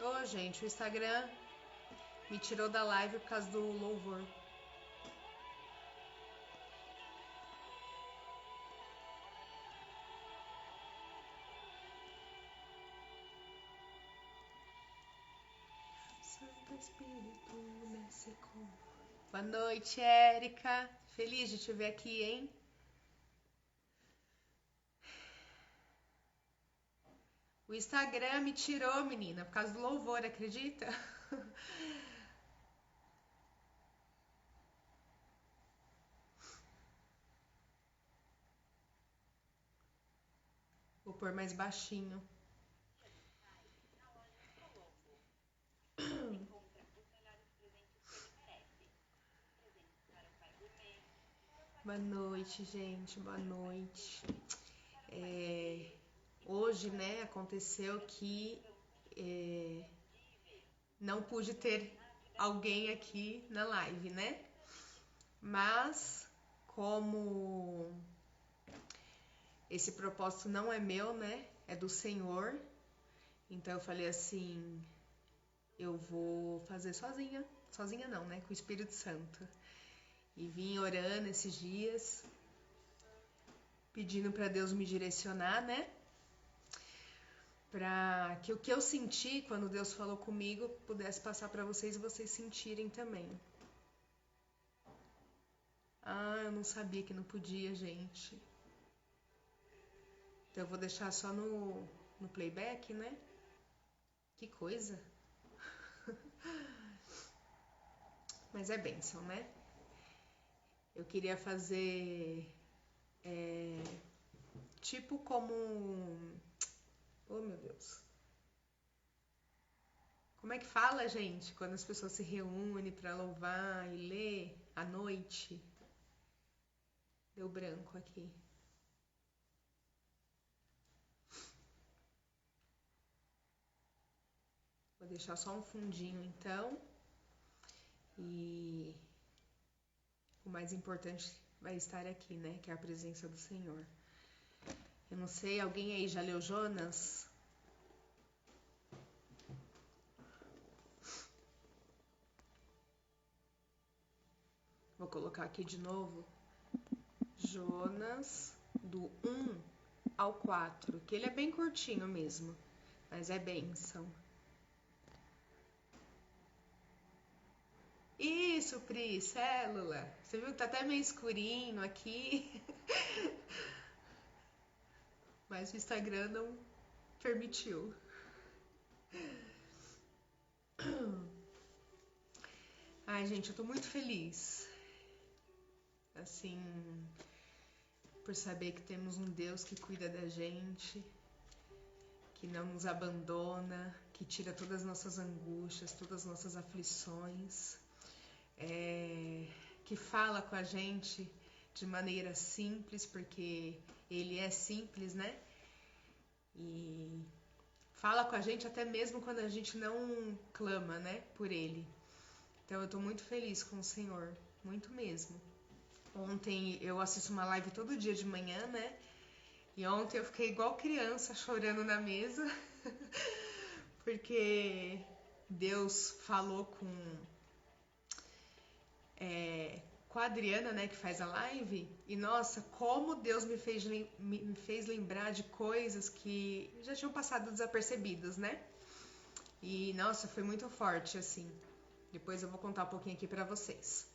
Ô, gente, o Instagram me tirou da live por causa do louvor. Santo Espírito, desce com... Boa noite, Érica. Feliz de te ver aqui, hein? O Instagram me tirou, menina, por causa do louvor, acredita? Vou pôr mais baixinho. Boa noite, gente. Boa noite. Hoje, né, aconteceu que não pude ter alguém aqui na live, né? Mas, como esse propósito não é meu, né? É do Senhor. Então eu falei assim, eu vou fazer sozinha. Sozinha não, né? Com o Espírito Santo. E vim orando esses dias, pedindo para Deus me direcionar, né? Para que o que eu senti quando Deus falou comigo pudesse passar para vocês e vocês sentirem também. Ah, eu não sabia que não podia, gente. Então eu vou deixar só no playback, né? Que coisa. Mas é bênção, né? Eu queria fazer tipo como... Oh, meu Deus. Como é que fala, gente, quando as pessoas se reúnem para louvar e ler à noite? Deu branco aqui. Vou deixar só um fundinho, então. E o mais importante vai estar aqui, né? Que é a presença do Senhor. Eu não sei, alguém aí já leu Jonas? Vou colocar aqui de novo. Jonas, do 1 ao 4, que ele é bem curtinho mesmo, mas é bênção. Isso, Pri, célula. Você viu que tá até meio escurinho aqui, mas o Instagram não permitiu. Ai, gente, eu tô muito feliz. Assim, por saber que temos um Deus que cuida da gente, que não nos abandona, que tira todas as nossas angústias, todas as nossas aflições, que fala com a gente de maneira simples, porque ele é simples, né? E fala com a gente até mesmo quando a gente não clama, né, por ele. Então eu tô muito feliz com o Senhor, muito mesmo. Ontem eu assisto uma live todo dia de manhã, né? E ontem eu fiquei igual criança chorando na mesa, porque Deus falou com a Adriana, né, que faz a live, e nossa, como Deus me fez lembrar de coisas que já tinham passado desapercebidas, né? E nossa, foi muito forte, assim. Depois eu vou contar um pouquinho aqui pra vocês.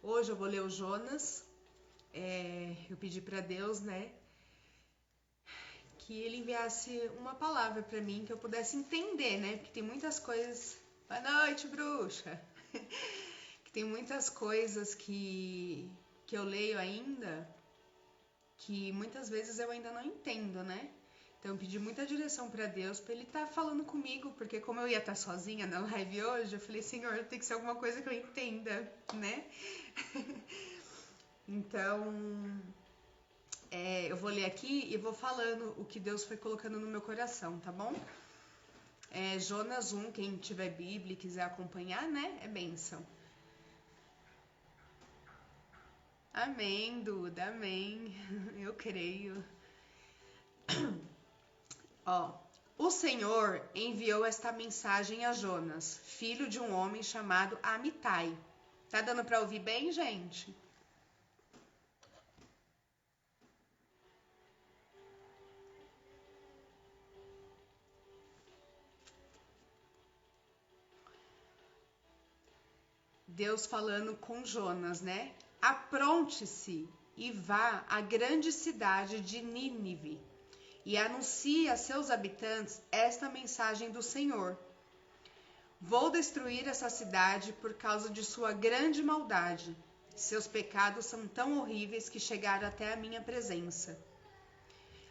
Hoje eu vou ler o Jonas. Eu pedi pra Deus, né, que ele enviasse uma palavra pra mim que eu pudesse entender, né? Porque tem muitas coisas. Boa noite, bruxa! Que tem muitas coisas que eu leio ainda que muitas vezes eu ainda não entendo, né? Então eu pedi muita direção pra Deus pra ele estar falando comigo, porque como eu ia estar sozinha na live hoje, eu falei, Senhor, tem que ser alguma coisa que eu entenda, né? Então, eu vou ler aqui e vou falando o que Deus foi colocando no meu coração, tá bom? Jonas 1, quem tiver Bíblia e quiser acompanhar, né? É bênção. Amém, Duda, amém. Eu creio. Ó, O Senhor enviou esta mensagem a Jonas, filho de um homem chamado Amitai. Tá dando para ouvir bem, gente? Deus falando com Jonas, né? Apronte-se e vá à grande cidade de Nínive e anuncie a seus habitantes esta mensagem do Senhor. Vou destruir essa cidade por causa de sua grande maldade. Seus pecados são tão horríveis que chegaram até a minha presença.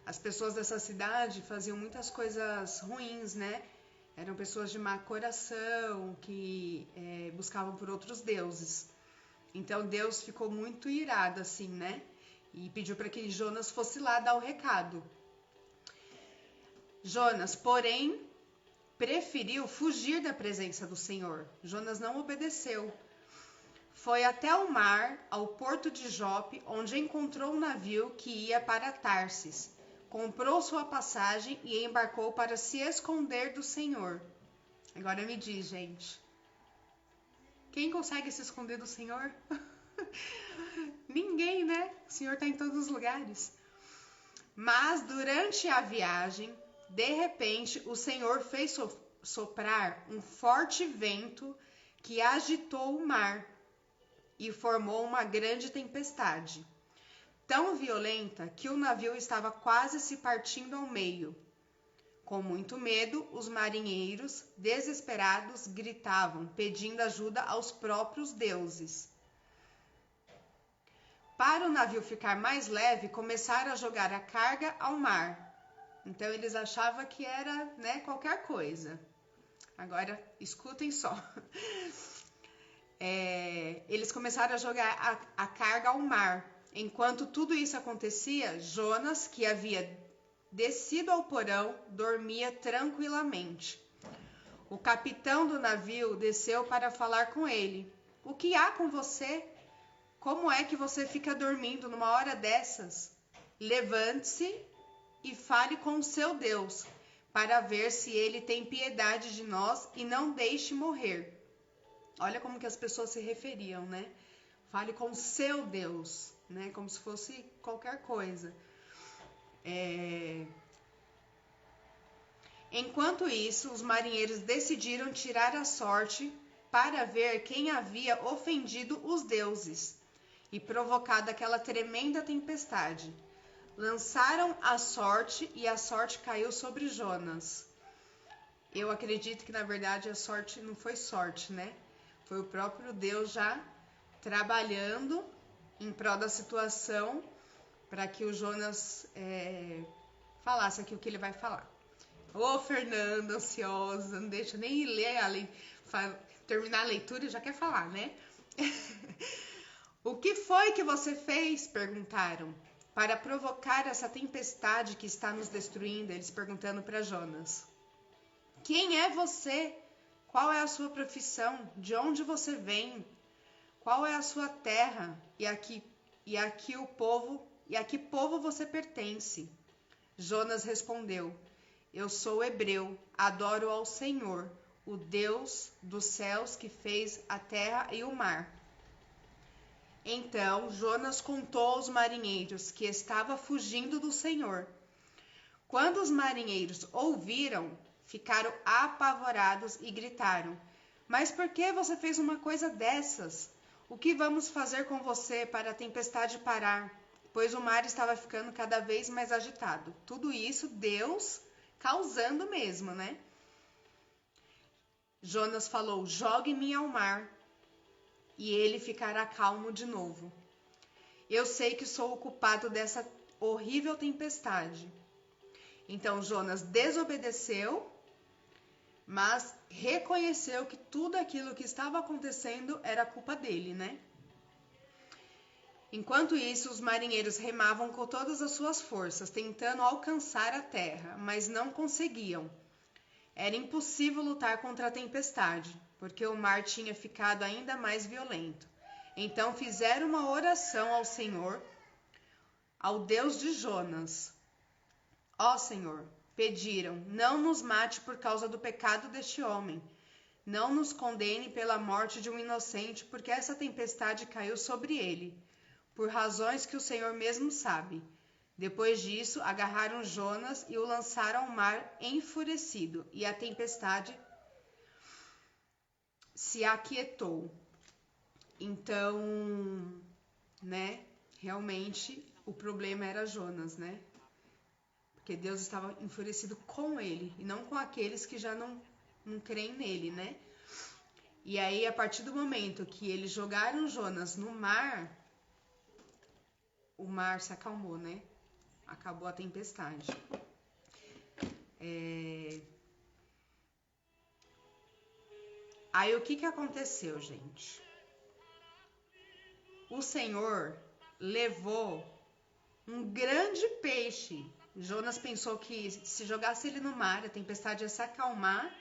As pessoas dessa cidade faziam muitas coisas ruins, né? Eram pessoas de má coração, que buscavam por outros deuses. Então Deus ficou muito irado, assim, né? E pediu para que Jonas fosse lá dar o recado. Jonas, porém, preferiu fugir da presença do Senhor. Jonas não obedeceu. Foi até o mar, ao porto de Jope, onde encontrou um navio que ia para Tarsis. Comprou sua passagem e embarcou para se esconder do Senhor. Agora me diz, gente. Quem consegue se esconder do Senhor? Ninguém, né? O Senhor está em todos os lugares. Mas durante a viagem, de repente, o Senhor fez soprar um forte vento que agitou o mar e formou uma grande tempestade, tão violenta que o navio estava quase se partindo ao meio. Com muito medo, os marinheiros, desesperados, gritavam, pedindo ajuda aos próprios deuses. Para o navio ficar mais leve, começaram a jogar a carga ao mar. Então eles achavam que era, né, qualquer coisa. Agora, escutem só. Eles começaram a jogar a carga ao mar. Enquanto tudo isso acontecia, Jonas, que havia descido ao porão, dormia tranquilamente. O capitão do navio desceu para falar com ele. O que há com você? Como é que você fica dormindo numa hora dessas? Levante-se e fale com o seu Deus, para ver se ele tem piedade de nós e não deixe morrer. Olha como que as pessoas se referiam, né? Fale com o seu Deus, né? Como se fosse qualquer coisa. Enquanto isso, os marinheiros decidiram tirar a sorte para ver quem havia ofendido os deuses e provocado aquela tremenda tempestade. Lançaram a sorte e a sorte caiu sobre Jonas. Eu acredito que na verdade a sorte não foi sorte, né? Foi o próprio Deus já trabalhando em prol da situação para que o Jonas falasse aqui o que ele vai falar. Ô, Fernanda, ansiosa, não deixa nem ler, terminar a leitura e já quer falar, né? O que foi que você fez? Perguntaram. Para provocar essa tempestade que está nos destruindo, eles perguntando para Jonas. Quem é você? Qual é a sua profissão? De onde você vem? Qual é a sua terra? E a que povo você pertence? Jonas respondeu. Eu sou hebreu, adoro ao Senhor, o Deus dos céus que fez a terra e o mar. Então Jonas contou aos marinheiros que estava fugindo do Senhor. Quando os marinheiros ouviram, ficaram apavorados e gritaram: Mas por que você fez uma coisa dessas? O que vamos fazer com você para a tempestade parar? Pois o mar estava ficando cada vez mais agitado. Tudo isso Deus causando mesmo, né? Jonas falou: Jogue-me ao mar e ele ficará calmo de novo. Eu sei que sou o culpado dessa horrível tempestade. Então Jonas desobedeceu, mas reconheceu que tudo aquilo que estava acontecendo era culpa dele, né? Enquanto isso, os marinheiros remavam com todas as suas forças, tentando alcançar a terra, mas não conseguiam. Era impossível lutar contra a tempestade, porque o mar tinha ficado ainda mais violento. Então fizeram uma oração ao Senhor, ao Deus de Jonas. Ó Senhor, pediram: não nos mate por causa do pecado deste homem. Não nos condene pela morte de um inocente, porque essa tempestade caiu sobre ele, por razões que o Senhor mesmo sabe. Depois disso, agarraram Jonas e o lançaram ao mar enfurecido, e a tempestade se aquietou. Então, né, realmente o problema era Jonas, né? Porque Deus estava enfurecido com ele, e não com aqueles que já não creem nele, né? E aí, a partir do momento que eles jogaram Jonas no mar, o mar se acalmou, né? Acabou a tempestade. Aí, o que aconteceu, gente? O Senhor levou um grande peixe. Jonas pensou que se jogasse ele no mar, a tempestade ia se acalmar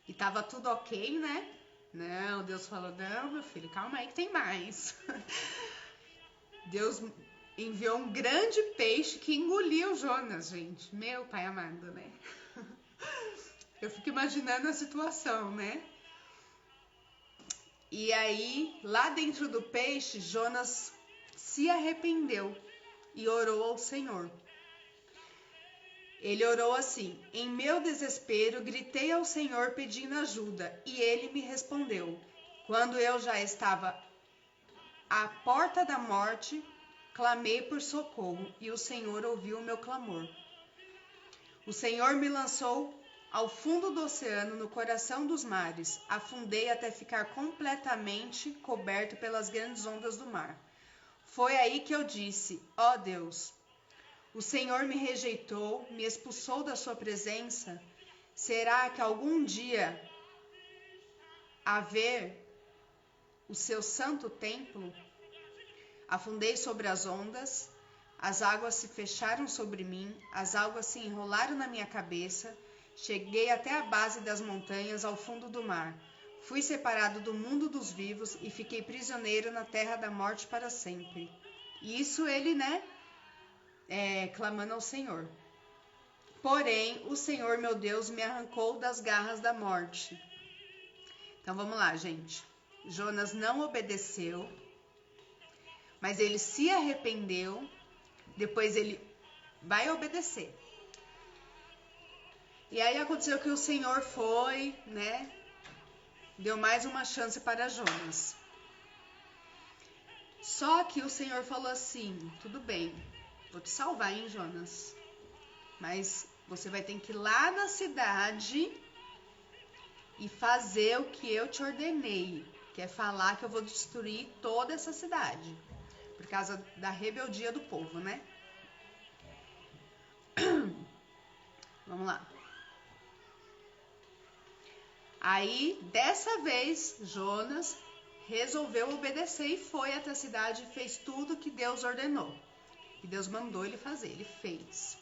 e tava tudo ok, né? Não, Deus falou: não, meu filho, calma aí que tem mais. Deus enviou um grande peixe que engoliu Jonas, gente. Meu pai amado, né? Eu fico imaginando a situação, né? E aí, lá dentro do peixe, Jonas se arrependeu e orou ao Senhor. Ele orou assim: em meu desespero, gritei ao Senhor pedindo ajuda, e ele me respondeu. Quando eu já estava à porta da morte, clamei por socorro, e o Senhor ouviu o meu clamor. O Senhor me lançou ao fundo do oceano, no coração dos mares. Afundei até ficar completamente coberto pelas grandes ondas do mar. Foi aí que eu disse: ó Deus, o Senhor me rejeitou, me expulsou da sua presença. Será que algum dia haver o seu santo templo? Afundei sobre as ondas, as águas se fecharam sobre mim, as águas se enrolaram na minha cabeça. Cheguei até a base das montanhas, ao fundo do mar. Fui separado do mundo dos vivos e fiquei prisioneiro na terra da morte para sempre. E isso ele, né, clamando ao Senhor. Porém, o Senhor, meu Deus, me arrancou das garras da morte. Então vamos lá, gente. Jonas não obedeceu, mas ele se arrependeu. Depois ele vai obedecer. E aí aconteceu que o Senhor foi, né, deu mais uma chance para Jonas. Só que o Senhor falou assim: tudo bem, vou te salvar, hein, Jonas? Mas você vai ter que ir lá na cidade e fazer o que eu te ordenei, que é falar que eu vou destruir toda essa cidade, por causa da rebeldia do povo, né? Vamos lá. Aí, dessa vez, Jonas resolveu obedecer e foi até a cidade e fez tudo que Deus ordenou, que Deus mandou ele fazer, ele fez.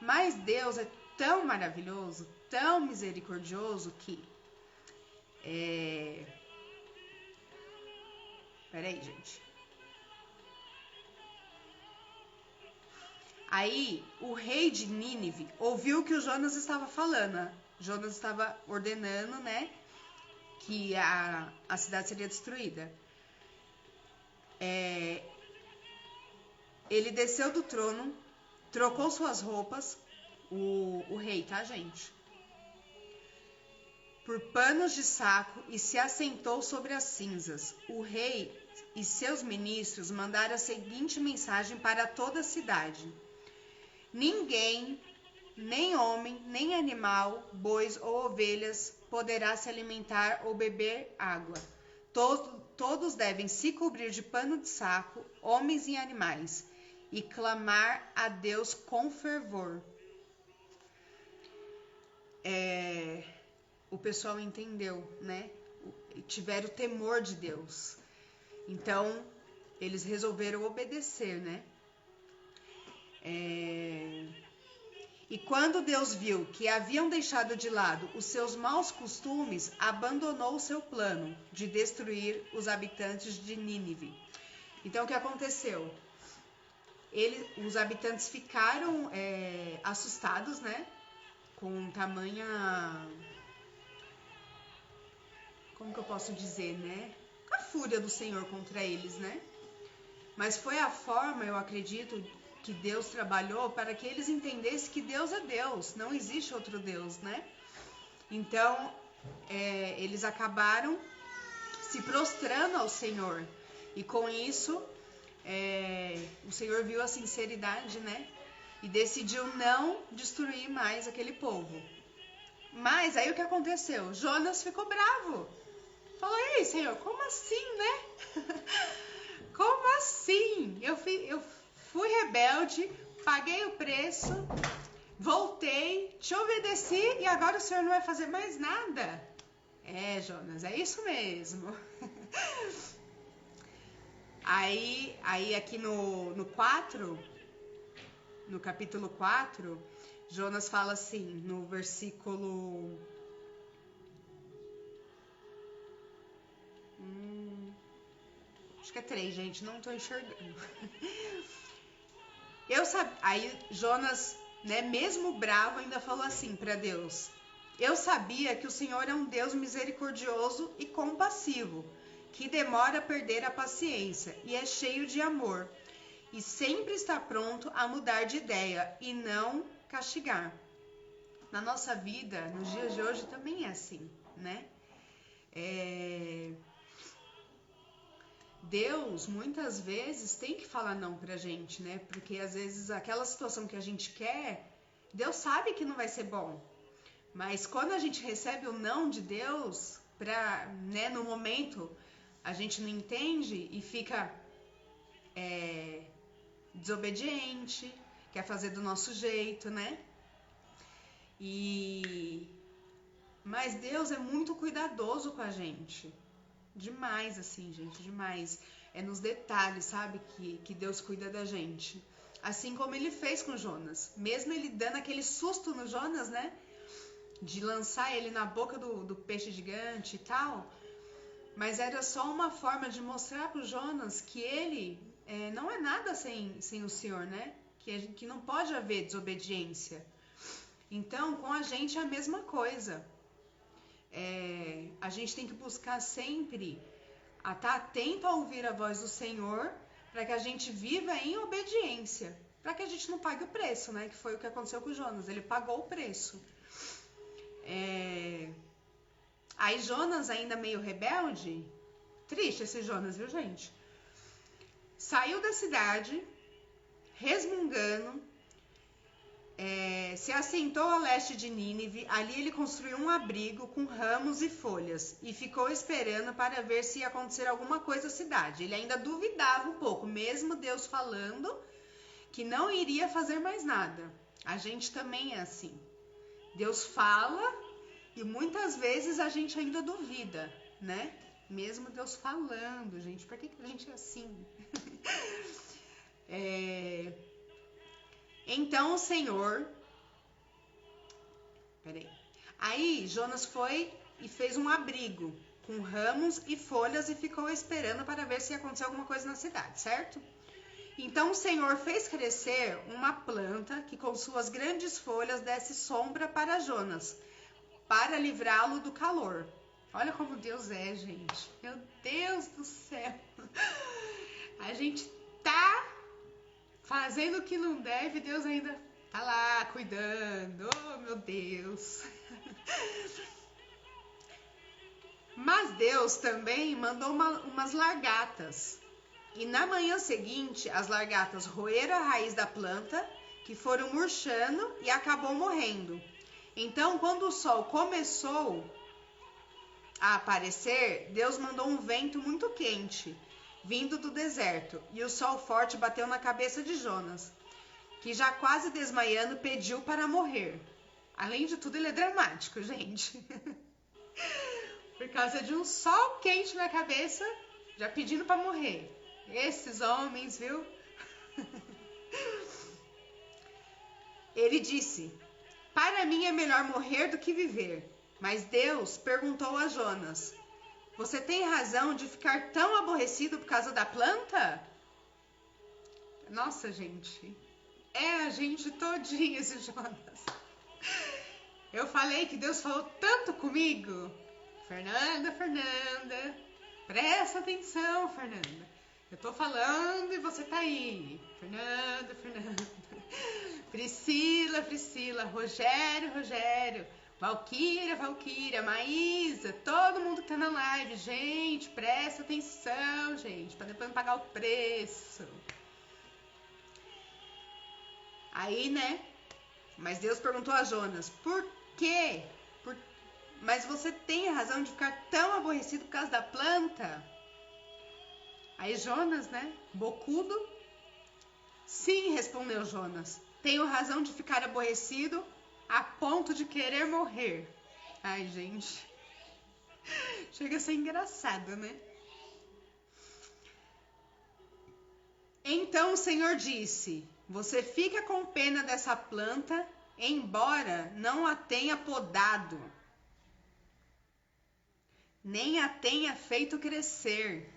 Mas Deus é tão maravilhoso, tão misericordioso que... Peraí, gente. Aí, o rei de Nínive ouviu o que o Jonas estava falando. Jonas estava ordenando, né, que a cidade seria destruída. Ele desceu do trono, trocou suas roupas, o rei, tá, gente? Por panos de saco e se assentou sobre as cinzas. O rei e seus ministros mandaram a seguinte mensagem para toda a cidade: ninguém, nem homem, nem animal, bois ou ovelhas, poderá se alimentar ou beber água. Todos devem se cobrir de pano de saco, homens e animais, e clamar a Deus com fervor. O pessoal entendeu, né? Tiveram temor de Deus. Então, eles resolveram obedecer, né? E quando Deus viu que haviam deixado de lado os seus maus costumes, abandonou o seu plano de destruir os habitantes de Nínive. Então, o que aconteceu? Os habitantes ficaram assustados, né? com tamanha, como que eu posso dizer, né? A fúria do Senhor contra eles, né? Mas foi a forma, eu acredito, que Deus trabalhou para que eles entendessem que Deus é Deus, não existe outro Deus, né? Então, eles acabaram se prostrando ao Senhor. E com isso, o Senhor viu a sinceridade, né? E decidiu não destruir mais aquele povo. Mas aí o que aconteceu? Jonas ficou bravo. Falou, ei, Senhor, como assim, né? Como assim? Eu fui rebelde, paguei o preço, voltei, te obedeci e agora o Senhor não vai fazer mais nada? Jonas, é isso mesmo. Aí aqui no 4, no capítulo 4, Jonas fala assim, no versículo... acho que é 3, gente, não tô enxergando. Aí Jonas, né, mesmo bravo, ainda falou assim para Deus: eu sabia que o Senhor é um Deus misericordioso e compassivo, que demora a perder a paciência e é cheio de amor, e sempre está pronto a mudar de ideia e não castigar. Na nossa vida, nos dias de hoje, também é assim, né? Deus, muitas vezes, tem que falar não pra gente, né? Porque, às vezes, aquela situação que a gente quer, Deus sabe que não vai ser bom. Mas quando a gente recebe o não de Deus, né, no momento, a gente não entende e fica desobediente, quer fazer do nosso jeito, né? Mas Deus é muito cuidadoso com a gente. Demais, assim, gente, demais. É nos detalhes, sabe, que Deus cuida da gente. Assim como ele fez com Jonas. Mesmo ele dando aquele susto no Jonas, né? De lançar ele na boca do peixe gigante e tal. Mas era só uma forma de mostrar pro Jonas que ele não é nada sem o Senhor, né? Que não pode haver desobediência. Então, com a gente é a mesma coisa. A gente tem que buscar sempre estar atento a ouvir a voz do Senhor, para que a gente viva em obediência, para que a gente não pague o preço, né? Que foi o que aconteceu com Jonas, ele pagou o preço. Aí Jonas, ainda meio rebelde, triste esse Jonas, viu, gente? Saiu da cidade, resmungando, se assentou a leste de Nínive. Ali ele construiu um abrigo com ramos e folhas e ficou esperando para ver se ia acontecer alguma coisa à cidade. Ele ainda duvidava um pouco, mesmo Deus falando que não iria fazer mais nada. A gente também é assim. Deus fala e muitas vezes a gente ainda duvida, né? Mesmo Deus falando, gente, por que a gente é assim? Então o Senhor... Aí Jonas foi e fez um abrigo com ramos e folhas e ficou esperando para ver se ia acontecer alguma coisa na cidade, certo? Então o Senhor fez crescer uma planta que com suas grandes folhas desse sombra para Jonas, para livrá-lo do calor. Olha como Deus é, gente. Meu Deus do céu. A gente tá fazendo o que não deve, Deus ainda tá lá cuidando. Oh, meu Deus. Mas Deus também mandou umas largatas. E na manhã seguinte, as largatas roeram a raiz da planta, que foram murchando e acabou morrendo. Então, quando o sol começou a aparecer, Deus mandou um vento muito quente, vindo do deserto, e o sol forte bateu na cabeça de Jonas, que já quase desmaiando pediu para morrer. Além de tudo, ele é dramático, gente. Por causa de um sol quente na cabeça, já pedindo para morrer. Esses homens, viu? Ele disse: para mim é melhor morrer do que viver. Mas Deus perguntou a Jonas: você tem razão de ficar tão aborrecido por causa da planta? Nossa, gente. É a gente todinha esse Jonas. Eu falei que Deus falou tanto comigo. Fernanda, presta atenção, Fernanda. Eu tô falando e você tá aí. Fernanda. Priscila, Rogério. Valquíria, Maísa, todo mundo que tá na live. Gente, presta atenção, gente, pra depois não pagar o preço. Aí, né? Mas Deus perguntou a Jonas, por quê? Mas você tem razão de ficar tão aborrecido por causa da planta? Aí Jonas, né? Bocudo. Sim, respondeu Jonas. Tenho razão de ficar aborrecido a ponto de querer morrer. Ai, gente. Chega a ser engraçado, né? Então o Senhor disse, você fica com pena dessa planta, embora não a tenha podado, nem a tenha feito crescer.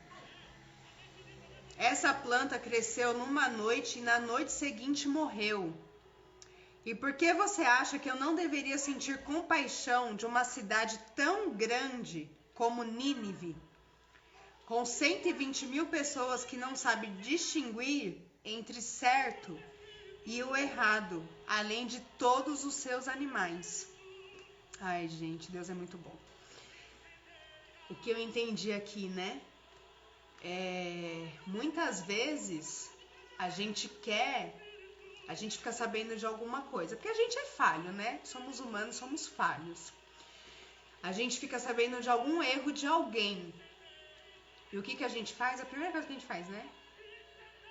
Essa planta cresceu numa noite e na noite seguinte morreu. E por que você acha que eu não deveria sentir compaixão de uma cidade tão grande como Nínive, com 120.000 pessoas que não sabem distinguir entre certo e o errado, além de todos os seus animais? Ai, gente, Deus é muito bom. O que eu entendi aqui, né? Muitas vezes a gente fica sabendo de alguma coisa, porque a gente é falho, né? Somos humanos, somos falhos. A gente fica sabendo de algum erro de alguém. E o que a gente faz? A primeira coisa que a gente faz, né?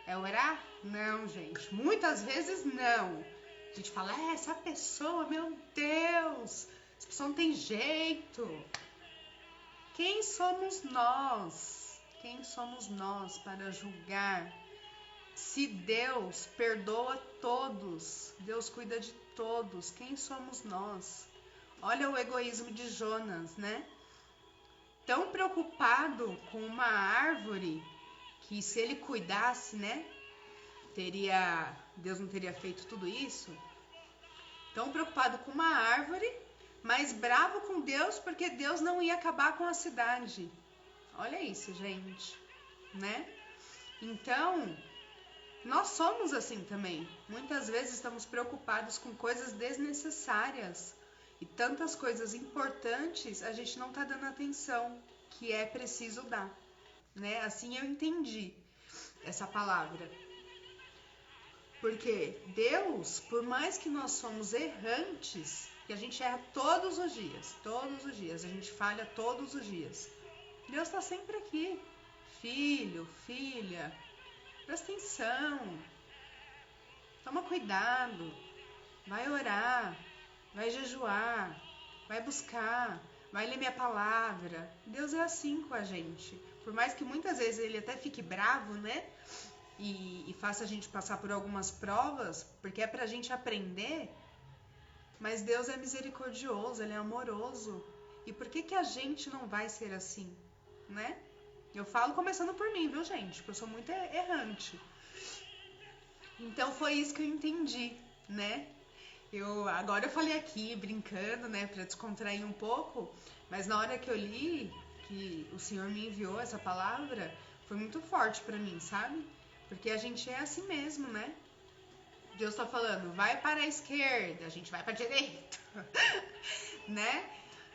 É orar? Não, gente. Muitas vezes não. A gente fala, essa pessoa, meu Deus, essa pessoa não tem jeito. Quem somos nós? Quem somos nós para julgar? Se Deus perdoa todos, Deus cuida de todos, quem somos nós? Olha o egoísmo de Jonas, né? Tão preocupado com uma árvore que se ele cuidasse, né? Deus não teria feito tudo isso. Tão preocupado com uma árvore, mas bravo com Deus porque Deus não ia acabar com a cidade. Olha isso, gente, né? Então, nós somos assim também. Muitas vezes estamos preocupados com coisas desnecessárias e tantas coisas importantes a gente não está dando atenção que é preciso dar, né? Assim eu entendi essa palavra. Porque Deus, por mais que nós somos errantes, que a gente erra todos os dias, a gente falha todos os dias, Deus está sempre aqui. Filho, filha, presta atenção, toma cuidado, vai orar, vai jejuar, vai buscar, vai ler minha palavra. Deus é assim com a gente. Por mais que muitas vezes ele até fique bravo, né? E faça a gente passar por algumas provas, porque é pra gente aprender, mas Deus é misericordioso, ele é amoroso. E por que a gente não vai ser assim, né? Eu falo começando por mim, viu, gente? Porque eu sou muito errante. Então foi isso que eu entendi, né? Agora eu falei aqui, brincando, né, pra descontrair um pouco, mas na hora que eu li, que o Senhor me enviou essa palavra, foi muito forte pra mim, sabe? Porque a gente é assim mesmo, né? Deus tá falando, vai para a esquerda, a gente vai pra direita, né?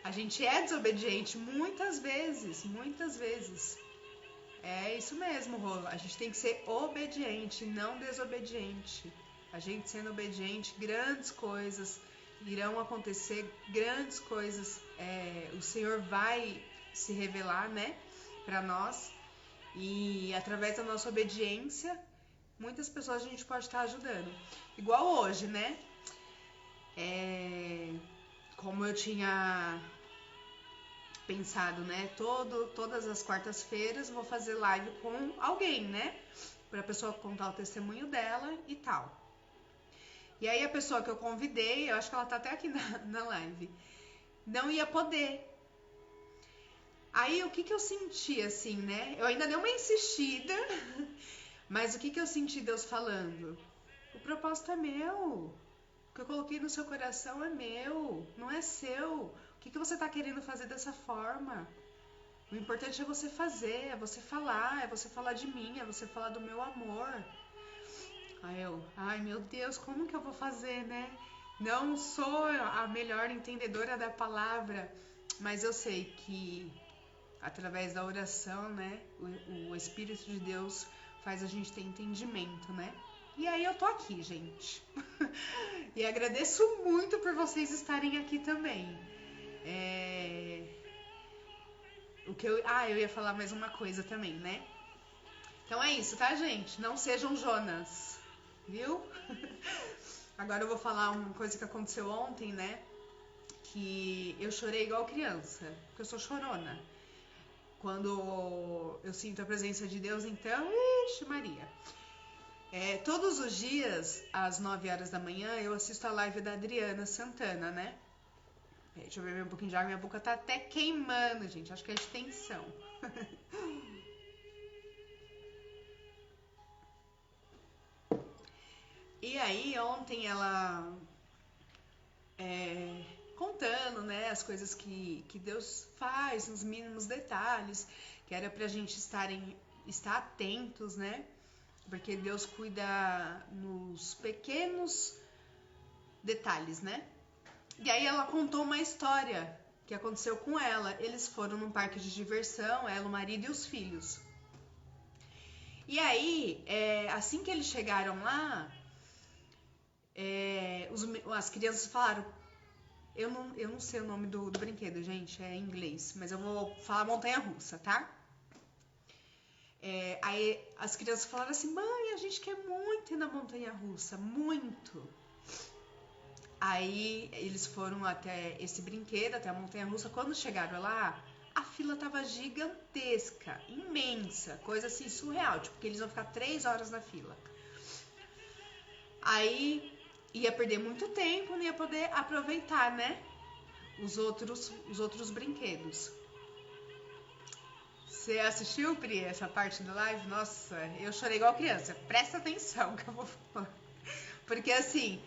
A gente é desobediente muitas vezes. É isso mesmo, Rô. A gente tem que ser obediente, não desobediente. A gente sendo obediente, grandes coisas irão acontecer, grandes coisas. O Senhor vai se revelar, né, para nós. E através da nossa obediência, muitas pessoas a gente pode estar ajudando. Igual hoje, né? Como eu tinha pensado, né? Todas as quartas-feiras vou fazer live com alguém, né? Pra pessoa contar o testemunho dela e tal. E aí a pessoa que eu convidei, eu acho que ela tá até aqui na live, não ia poder. Aí o que eu senti assim, né? Eu ainda dei uma insistida, mas o que eu senti Deus falando? O propósito é meu. que eu coloquei no seu coração é meu, não é seu. O que você tá querendo fazer dessa forma? O importante é você fazer, é você falar de mim, é você falar do meu amor. Aí eu, ai meu Deus, como que eu vou fazer, né? Não sou a melhor entendedora da palavra, mas eu sei que através da oração, né, o Espírito de Deus faz a gente ter entendimento, né? E aí eu tô aqui, gente. E agradeço muito por vocês estarem aqui também. Eu ia falar mais uma coisa também, né? Então é isso, tá, gente? Não sejam Jonas, viu? Agora eu vou falar uma coisa que aconteceu ontem, né? Que eu chorei igual criança, porque eu sou chorona. Quando eu sinto a presença de Deus, então, ixi Maria. Todos os dias, às 9 horas da manhã, eu assisto a live da Adriana Santana, né? Deixa eu beber um pouquinho de água, minha boca tá até queimando, gente. Acho que é de tensão. E aí, ontem ela contando, né, as coisas que Deus faz, nos mínimos detalhes, que era pra gente estar atentos, né? Porque Deus cuida nos pequenos detalhes, né? E aí ela contou uma história que aconteceu com ela. Eles foram num parque de diversão, ela, o marido e os filhos. E aí, assim que eles chegaram lá, as crianças falaram, eu não sei o nome do brinquedo, gente, é em inglês, mas eu vou falar montanha-russa, tá? Aí as crianças falaram assim, mãe, a gente quer muito ir na montanha-russa, muito. Aí eles foram até esse brinquedo, até a montanha-russa. Quando chegaram lá, a fila tava gigantesca, imensa, coisa assim surreal, tipo que eles vão ficar 3 horas na fila. Aí ia perder muito tempo, não ia poder aproveitar, né? Os outros brinquedos. Você assistiu, Pri, essa parte da live? Nossa, eu chorei igual criança. Presta atenção que eu vou falar. Porque assim,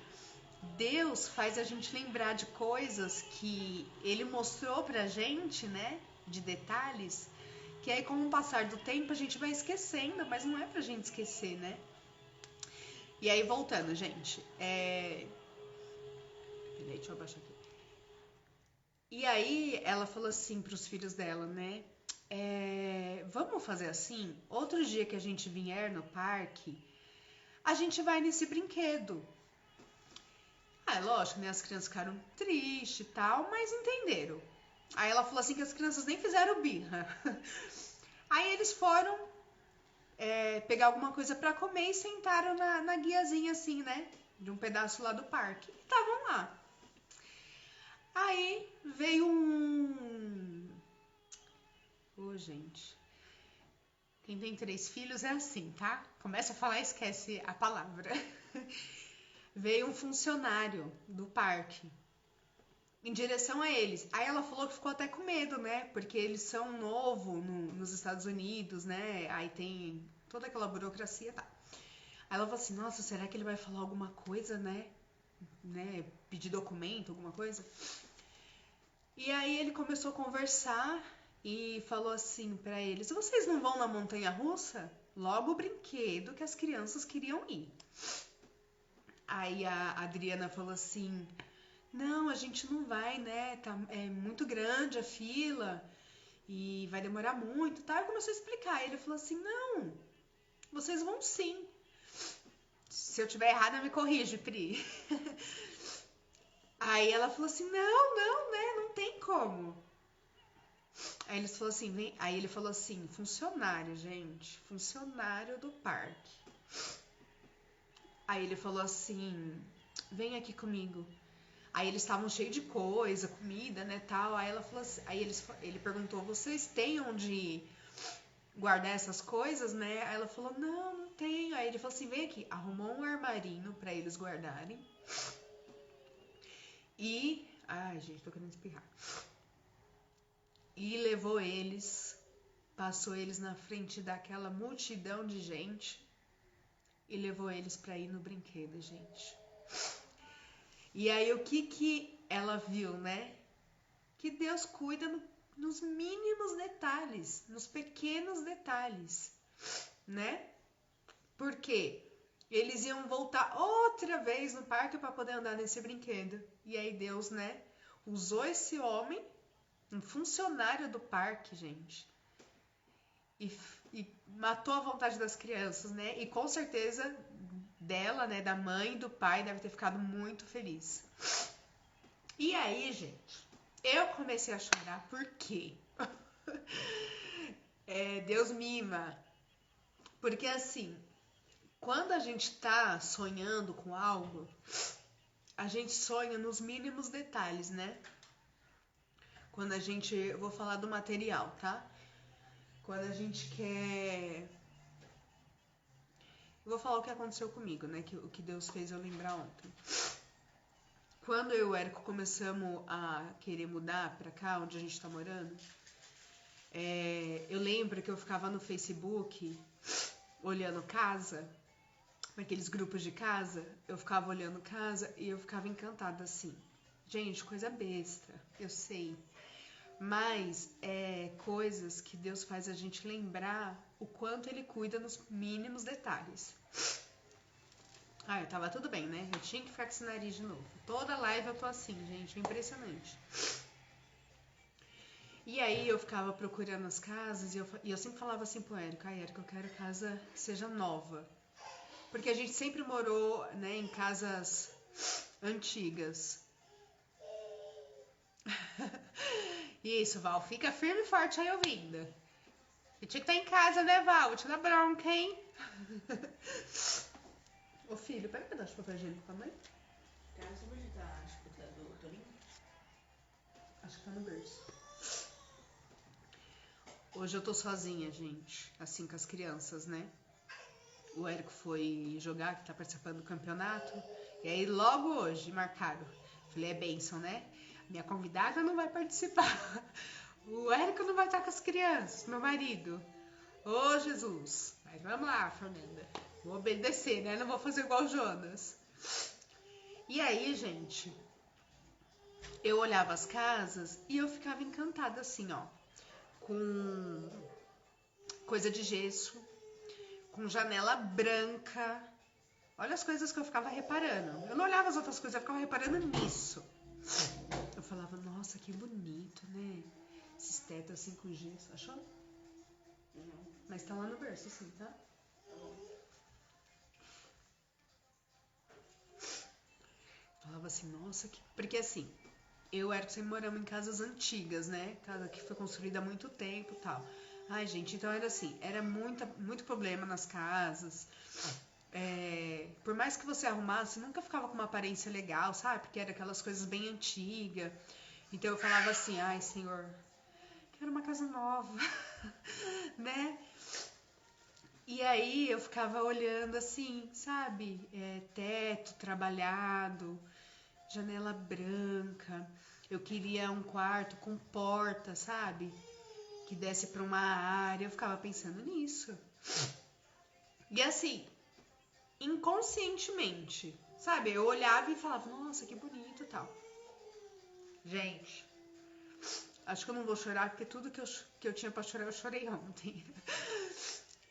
Deus faz a gente lembrar de coisas que Ele mostrou pra gente, né? De detalhes, que aí com o passar do tempo a gente vai esquecendo, mas não é pra gente esquecer, né? E aí voltando, gente, Peraí, deixa eu abaixar aqui. E aí ela falou assim pros filhos dela, né? Vamos fazer assim? Outro dia que a gente vier no parque, a gente vai nesse brinquedo. Lógico, né? As crianças ficaram tristes e tal, mas entenderam. Aí ela falou assim que as crianças nem fizeram birra. Aí eles foram pegar alguma coisa pra comer e sentaram na guiazinha assim, né? De um pedaço lá do parque. E estavam lá. Aí veio gente. Quem tem 3 filhos é assim, tá? Começa a falar e esquece a palavra. Veio um funcionário do parque em direção a eles. Aí ela falou que ficou até com medo, né? Porque eles são novos nos Estados Unidos, né? Aí tem toda aquela burocracia, tá? Aí ela falou assim, nossa, será que ele vai falar alguma coisa, né? Pedir documento, alguma coisa? E aí ele começou a conversar e falou assim pra eles, vocês não vão na montanha-russa? Logo o brinquedo que as crianças queriam ir. Aí a Adriana falou assim, não, a gente não vai, né? É muito grande a fila e vai demorar muito, tá? Eu comecei a explicar. Ele falou assim, não, vocês vão sim. Se eu tiver errada, me corrige, Pri. Aí ela falou assim, não, né? Não tem como. Aí ele falou assim, funcionário, gente, funcionário do parque. Aí ele falou assim, vem aqui comigo. Aí eles estavam cheios de coisa, comida, né, tal. Aí ela falou assim, ele perguntou, vocês têm onde guardar essas coisas, né? Aí ela falou, não tenho. Aí ele falou assim, vem aqui, arrumou um armarinho pra eles guardarem. Ai, gente, tô querendo espirrar. E levou eles, passou eles na frente daquela multidão de gente e levou eles pra ir no brinquedo, gente. E aí o que ela viu, né? Que Deus cuida nos mínimos detalhes, nos pequenos detalhes, né? Porque eles iam voltar outra vez no parque para poder andar nesse brinquedo. E aí Deus, né, usou esse homem, um funcionário do parque, gente, e matou a vontade das crianças, né? E com certeza dela, né, da mãe e do pai, deve ter ficado muito feliz. E aí, gente, eu comecei a chorar porque Deus mima. Porque assim, quando a gente tá sonhando com algo, a gente sonha nos mínimos detalhes, né? Quando a gente, eu vou falar do material, tá? Quando a gente quer, eu vou falar o que aconteceu comigo, né? O que Deus fez eu lembrar ontem. Quando eu e o Érico começamos a querer mudar pra cá, onde a gente tá morando, eu lembro que eu ficava no Facebook olhando casa, naqueles grupos de casa, eu ficava olhando casa e eu ficava encantada assim. Gente, coisa besta, eu sei. Mas é coisas que Deus faz a gente lembrar o quanto Ele cuida nos mínimos detalhes. Ah, eu tava tudo bem, né? Eu tinha que ficar com esse nariz de novo. Toda live eu tô assim, gente, é impressionante. E aí eu ficava procurando as casas e eu sempre falava assim pro Érico, Érico, eu quero casa que seja nova. Porque a gente sempre morou, né, em casas antigas. Isso, Val, fica firme e forte aí ouvindo. Eu tinha que estar em casa, né, Val? Vou te dar bronca, hein? Ô filho, pega um pedaço de papel higiênico pra mãe. Cara, sabe onde tá a escuta do Toninho? Acho que tá no berço. Hoje eu tô sozinha, gente, assim com as crianças, né? O Érico foi jogar, que tá participando do campeonato. E aí logo hoje marcaram. Falei, é bênção, né? Minha convidada não vai participar. O Érico não vai estar com as crianças, meu marido. Ô, Jesus. Mas vamos lá, Fernanda. Vou obedecer, né? Não vou fazer igual o Jonas. E aí, gente, eu olhava as casas e eu ficava encantada assim, ó. Com coisa de gesso, com janela branca. Olha as coisas que eu ficava reparando. Eu não olhava as outras coisas, eu ficava reparando nisso. Eu falava, nossa, que bonito, né? Esses tetos assim com gesso. Achou? Uhum. Mas tá lá no berço, assim, tá? Falava assim, nossa, que... Porque assim, eu e o Érico sempre moramos em casas antigas, né? Casa que foi construída há muito tempo e tal. Ai, gente, então era assim, era muito problema nas casas. Por mais que você arrumasse, nunca ficava com uma aparência legal, sabe? Porque era aquelas coisas bem antigas. Então eu falava assim, ai, Senhor, quero uma casa nova, né? E aí eu ficava olhando assim, sabe? Teto trabalhado, janela branca. Eu queria um quarto com porta, sabe? Que desse para uma área. Eu ficava pensando nisso. E assim, inconscientemente, sabe? Eu olhava e falava, nossa, que bonito e tal. Gente, acho que eu não vou chorar porque tudo que eu tinha pra chorar eu chorei ontem.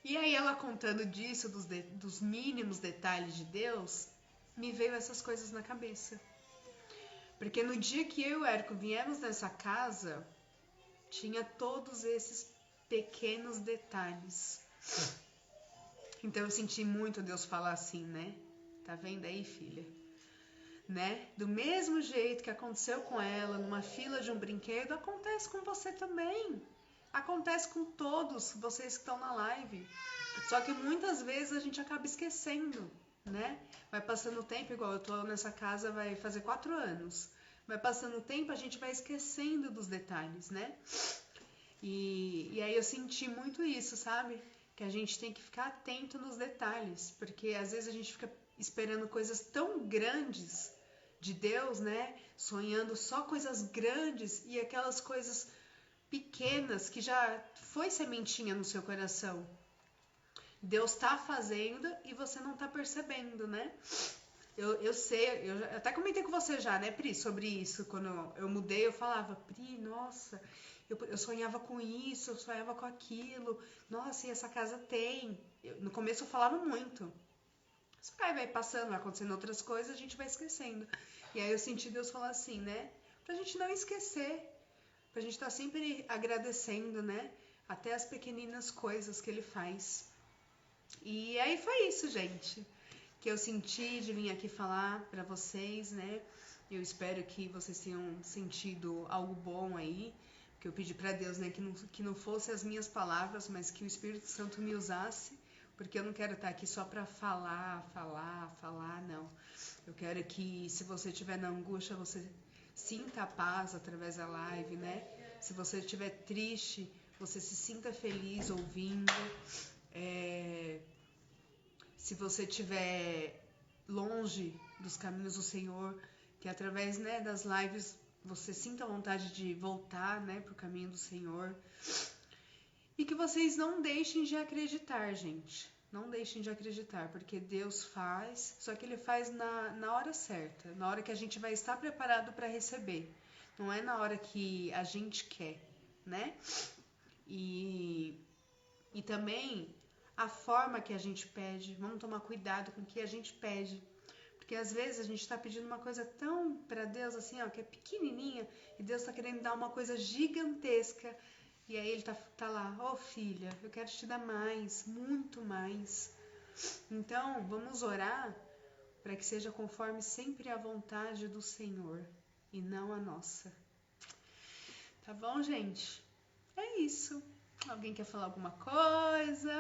E aí ela contando disso, dos mínimos detalhes de Deus, me veio essas coisas na cabeça. Porque no dia que eu e o Érico viemos nessa casa, tinha todos esses pequenos detalhes. Então eu senti muito Deus falar assim, né? Tá vendo aí, filha? Né? Do mesmo jeito que aconteceu com ela numa fila de um brinquedo, acontece com você também. Acontece com todos vocês que estão na live. Só que muitas vezes a gente acaba esquecendo, né? Vai passando o tempo, igual eu tô nessa casa, vai fazer 4 anos. Vai passando o tempo, a gente vai esquecendo dos detalhes, né? E aí eu senti muito isso, sabe? Que a gente tem que ficar atento nos detalhes, porque às vezes a gente fica esperando coisas tão grandes de Deus, né? Sonhando só coisas grandes e aquelas coisas pequenas que já foi sementinha no seu coração. Deus tá fazendo e você não tá percebendo, né? Eu sei, eu até comentei com você já, né, Pri, sobre isso. Quando eu mudei, eu falava, Pri, nossa, eu sonhava com isso, eu sonhava com aquilo. Nossa, e essa casa tem. No começo eu falava muito. Só que aí vai passando, vai acontecendo outras coisas, a gente vai esquecendo. E aí eu senti Deus falar assim, né, pra gente não esquecer, pra gente estar sempre agradecendo, né, até as pequeninas coisas que Ele faz. E aí foi isso, gente, que eu senti de vir aqui falar pra vocês, né? Eu espero que vocês tenham sentido algo bom aí, porque eu pedi pra Deus, né, que não fosse as minhas palavras, mas que o Espírito Santo me usasse, porque eu não quero estar aqui só pra falar, não. Eu quero que, se você estiver na angústia, você sinta a paz através da live, né? Se você estiver triste, você se sinta feliz ouvindo. Se você estiver longe dos caminhos do Senhor, que através, né, das lives você sinta a vontade de voltar, né, para o caminho do Senhor. E que vocês não deixem de acreditar, gente. Não deixem de acreditar, porque Deus faz, só que Ele faz na hora certa, na hora que a gente vai estar preparado para receber. Não é na hora que a gente quer, né? E também a forma que a gente pede, vamos tomar cuidado com o que a gente pede. Porque às vezes a gente está pedindo uma coisa tão para Deus assim, ó, que é pequenininha, e Deus está querendo dar uma coisa gigantesca. E aí Ele tá lá, ó, filha, eu quero te dar mais, muito mais. Então, vamos orar para que seja conforme sempre a vontade do Senhor e não a nossa. Tá bom, gente? É isso. Alguém quer falar alguma coisa?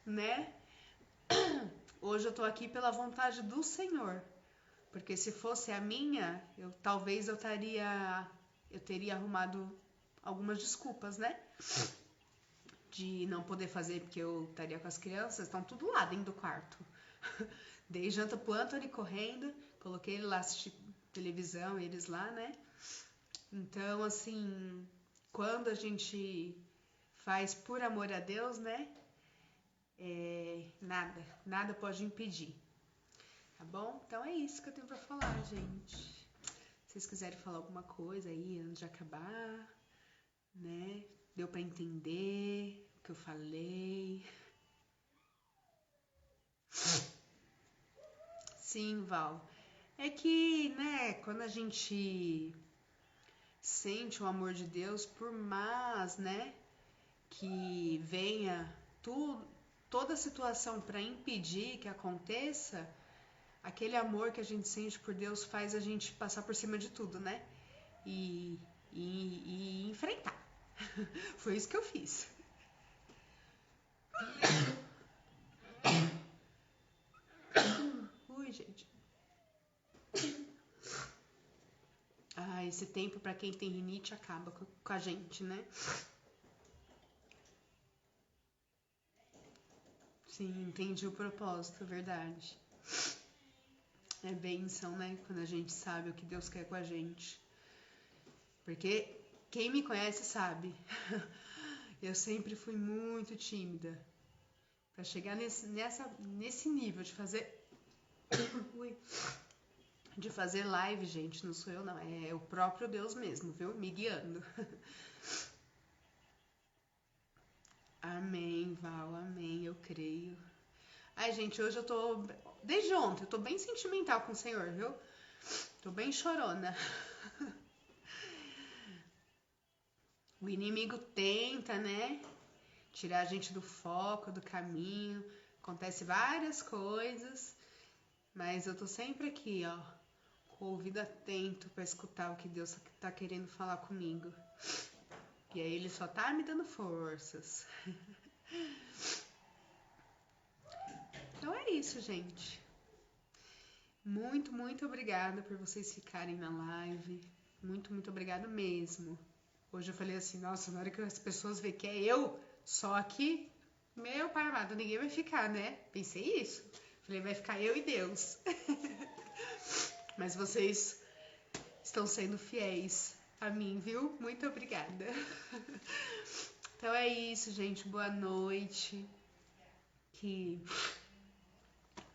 Né? Hoje eu tô aqui pela vontade do Senhor. Porque se fosse a minha, talvez eu teria arrumado algumas desculpas, né? De não poder fazer porque eu estaria com as crianças, estão tudo lá dentro do quarto. Dei janta pro Anthony correndo, coloquei ele lá assistir televisão, eles lá, né? Então, assim, quando a gente faz por amor a Deus, né? Nada pode impedir. Tá bom? Então é isso que eu tenho pra falar, gente. Se vocês quiserem falar alguma coisa aí antes de acabar, né? Deu pra entender o que eu falei? Sim, Val. É que, né, quando a gente sente o amor de Deus, por mais, né, que venha toda situação para impedir que aconteça, aquele amor que a gente sente por Deus faz a gente passar por cima de tudo, né? E enfrentar. Foi isso que eu fiz. Ui, gente. Ah, esse tempo para quem tem rinite acaba com a gente, né? Sim, entendi o propósito, é verdade. É bênção, né? Quando a gente sabe o que Deus quer com a gente. Porque quem me conhece sabe. Eu sempre fui muito tímida. Pra chegar nesse nível de fazer. De fazer live, gente, não sou eu não. É o próprio Deus mesmo, viu? Me guiando. Amém, Val, amém, eu creio. Ai, gente, hoje eu tô. Desde ontem, eu tô bem sentimental com o Senhor, viu? Tô bem chorona. O inimigo tenta, né? Tirar a gente do foco, do caminho. Acontece várias coisas. Mas eu tô sempre aqui, ó. Com o ouvido atento pra escutar o que Deus tá querendo falar comigo. E aí ele só tá me dando forças. Então é isso, gente. Muito, muito obrigada por vocês ficarem na live. Muito, muito obrigada mesmo. Hoje eu falei assim, nossa, na hora que as pessoas veem que é eu só aqui, meu pai amado, ninguém vai ficar, né? Pensei isso. Falei, vai ficar eu e Deus. Mas vocês estão sendo fiéis a mim, viu? Muito obrigada. Então é isso, gente. Boa noite. Que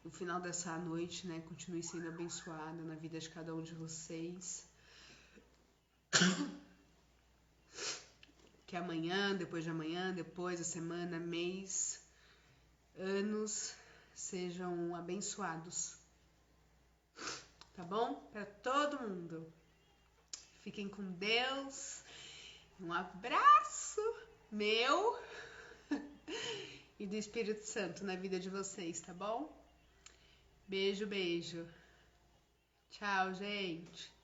o final dessa noite, né, continue sendo abençoada na vida de cada um de vocês. Que amanhã, depois a semana, mês, anos sejam abençoados. Tá bom? Para todo mundo. Fiquem com Deus. Um abraço meu e do Espírito Santo na vida de vocês, tá bom? Beijo, beijo. Tchau, gente.